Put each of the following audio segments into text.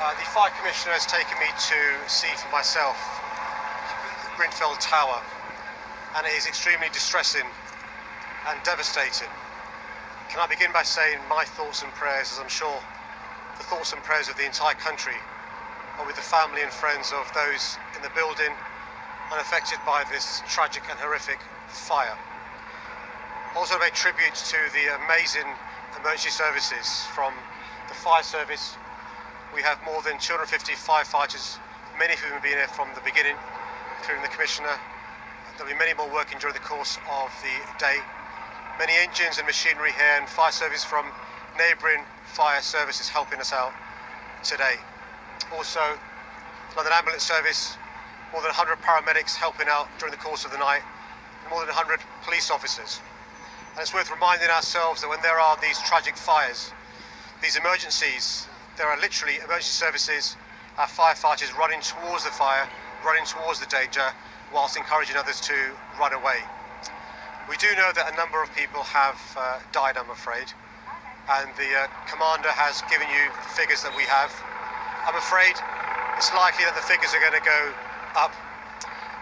The Fire Commissioner has taken me to see for myself Grenfell Tower, and it is extremely distressing and devastating. Can I begin by saying my thoughts and prayers, as I'm sure the thoughts and prayers of the entire country are with the family and friends of those in the building unaffected by this tragic and horrific fire. Also pay tribute to the amazing emergency services from the fire service. We have more than 250 firefighters, many of whom have been here from the beginning, including the Commissioner. There'll be many more working during the course of the day. Many engines and machinery here, and fire service from neighbouring fire services helping us out today. Also, London Ambulance Service, more than 100 paramedics helping out during the course of the night, and more than 100 police officers. And it's worth reminding ourselves that when there are these tragic fires, these emergencies, there are literally emergency services, our firefighters running towards the fire, running towards the danger, whilst encouraging others to run away. We do know that a number of people have died, I'm afraid, and the Commander has given you the figures that we have. I'm afraid it's likely that the figures are going to go up.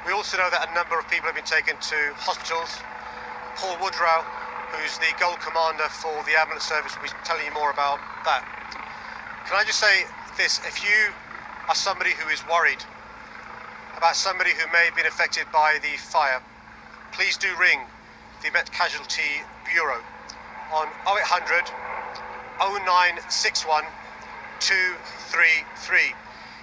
We also know that a number of people have been taken to hospitals. Paul Woodrow, who's the Gold Commander for the ambulance service, will be telling you more about that. Can I just say this, if you are somebody who is worried about somebody who may have been affected by the fire, please do ring the Met Casualty Bureau on 0800 0961 233.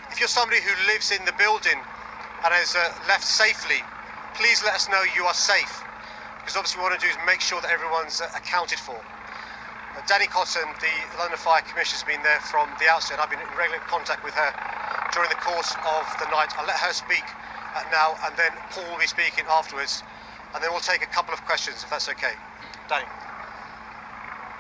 If you're somebody who lives in the building and has left safely, please let us know you are safe, because obviously what we want to do is make sure that everyone's accounted for. Danny Cotton, the London Fire Commissioner, has been there from the outset. I've been in regular contact with her during the course of the night. I'll let her speak now, and then Paul will be speaking afterwards, and then we'll take a couple of questions, if that's okay. Danny.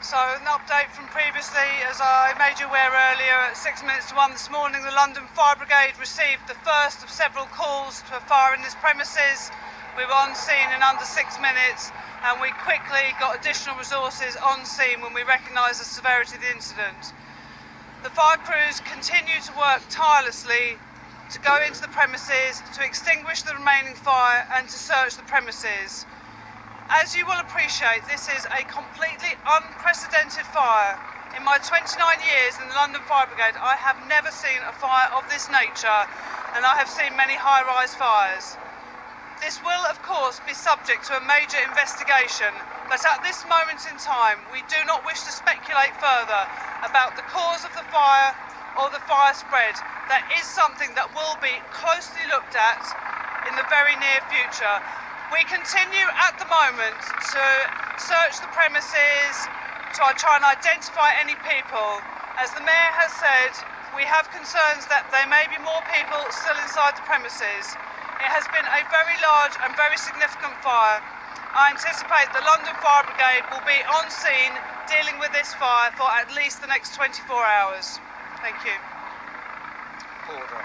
So, an update from previously, as I made you aware earlier, at 6 minutes to 1 this morning, the London Fire Brigade received the first of several calls to a fire in this premises. We were on scene in under 6 minutes, and we quickly got additional resources on scene when we recognised the severity of the incident. The fire crews continue to work tirelessly to go into the premises, to extinguish the remaining fire and to search the premises. As you will appreciate, this is a completely unprecedented fire. In my 29 years in the London Fire Brigade, I have never seen a fire of this nature, and I have seen many high-rise fires. This will, of course, be subject to a major investigation, but at this moment in time, we do not wish to speculate further about the cause of the fire or the fire spread. That is something that will be closely looked at in the very near future. We continue at the moment to search the premises, to try and identify any people. As the Mayor has said, we have concerns that there may be more people still inside the premises. It has been a very large and very significant fire. I anticipate the London Fire Brigade will be on scene dealing with this fire for at least the next 24 hours. Thank you. Order.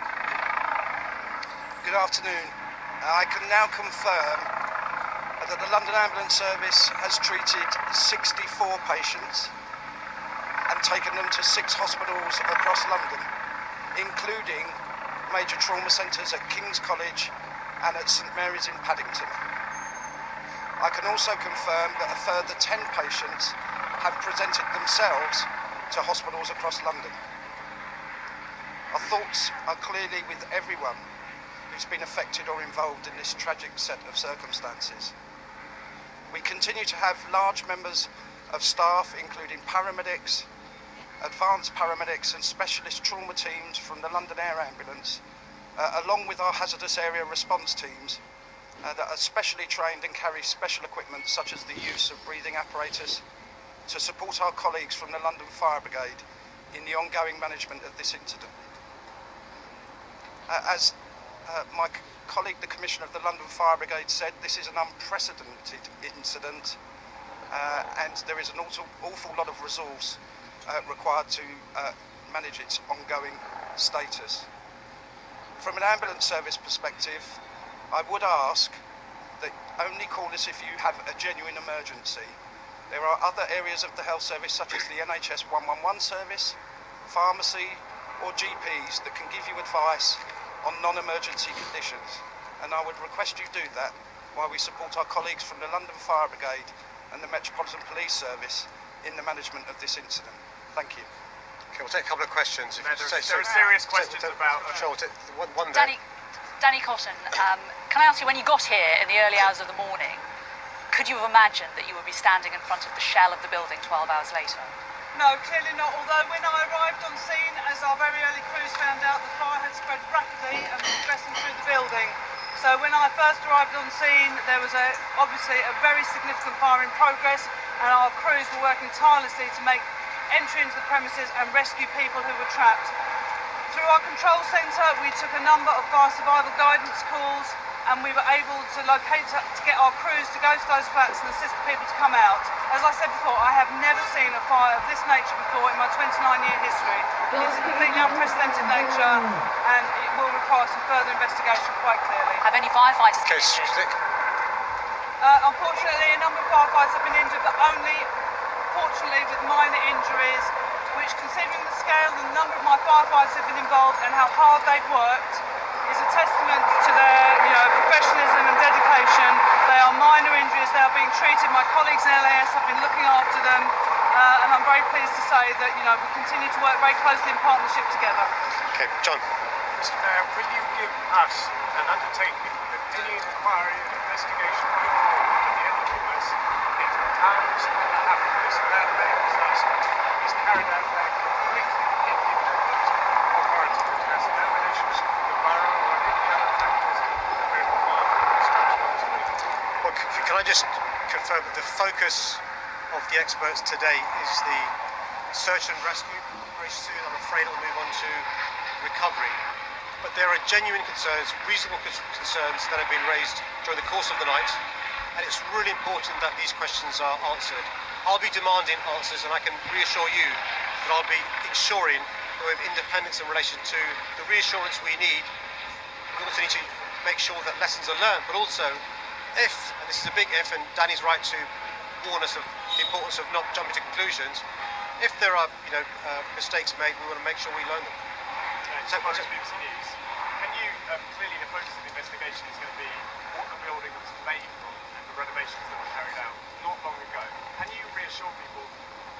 Good afternoon. I can now confirm that the London Ambulance Service has treated 64 patients and taken them to 6 hospitals across London, including major trauma centres at King's College and at St Mary's in Paddington. I can also confirm that a further 10 patients have presented themselves to hospitals across London. Our thoughts are clearly with everyone who's been affected or involved in this tragic set of circumstances. We continue to have large members of staff, including paramedics, advanced paramedics and specialist trauma teams from the London Air Ambulance, along with our hazardous area response teams that are specially trained and carry special equipment such as the use of breathing apparatus to support our colleagues from the London Fire Brigade in the ongoing management of this incident. As my colleague, the Commissioner of the London Fire Brigade, said, this is an unprecedented incident and there is an awful lot of resource required to manage its ongoing status. From an ambulance service perspective, I would ask that only call us if you have a genuine emergency. There are other areas of the health service, such as the NHS 111 service, pharmacy, or GPs that can give you advice on non-emergency conditions, and I would request you do that while we support our colleagues from the London Fire Brigade and the Metropolitan Police Service in the management of this incident. Thank you. Okay, we'll take a couple of questions. There are serious questions about... Sure, we'll take one there. Danny Cotton, can I ask you, when you got here in the early hours of the morning, could you have imagined that you would be standing in front of the shell of the building 12 hours later? No, clearly not, although when I arrived on scene, as our very early crews found out, the fire had spread rapidly and was progressing through the building. So when I first arrived on scene, there was obviously a very significant fire in progress, and our crews were working tirelessly to make entry into the premises and rescue people who were trapped. Through our control centre, we took a number of fire survival guidance calls, and we were able to to get our crews to go to those flats and assist the people to come out. As I said before, I have never seen a fire of this nature before in my 29-year history. It's a completely unprecedented nature, and it will require some further investigation quite clearly. Have any firefighters been Okay, injured? Unfortunately, a number of firefighters have been injured, but only, fortunately, with minor injuries, which, considering the scale and the number of my firefighters have been involved and how hard they've worked, is a testament to their professionalism and dedication. They are minor injuries, they are being treated. My colleagues in LAS have been looking after them, and I'm very pleased to say that we continue to work very closely in partnership together. Okay, John. Mr. Mayor, will you give us an undertaking that any inquiry and investigation by your order at the end of all this into how this matter happened, this man-made disaster, is carried out by a completely independent authority that has no relationship with the borough or any other factors that may require construction of this building? Well, can I just confirm that the focus of the experts today is the search and rescue? Very soon, I'm afraid, it'll move on to recovery. But there are genuine concerns, reasonable concerns that have been raised during the course of the night, and it's really important that these questions are answered. I'll be demanding answers, and I can reassure you that I'll be ensuring that we have independence in relation to the reassurance we need. We also need to make sure that lessons are learned, but also if, and this is a big if, and Danny's right to warn us of the importance of not jumping to conclusions, if there are mistakes made, we want to make sure we learn them. So, BBC News, can you clearly the focus of the investigation is going to be what the building was made from and the renovations that were carried out not long ago. Can you reassure people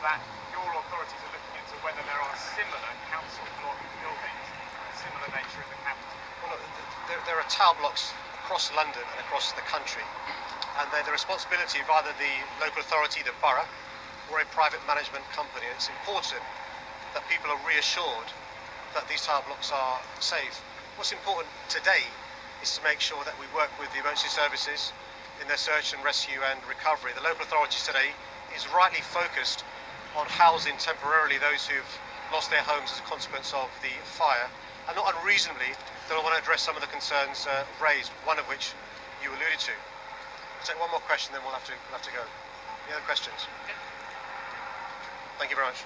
that your authorities are looking into whether there are similar council block buildings of similar nature in the capital? Well, look, there are tower blocks across London and across the country, and they're the responsibility of either the local authority, the borough, or a private management company. And it's important that people are reassured that these tower blocks are safe. What's important today is to make sure that we work with the emergency services in their search and rescue and recovery. The local authorities today is rightly focused on housing temporarily those who've lost their homes as a consequence of the fire, and not unreasonably they'll want to address some of the concerns raised, one of which you alluded to. I'll take one more question, then we'll have to go. Any other questions? Thank you very much.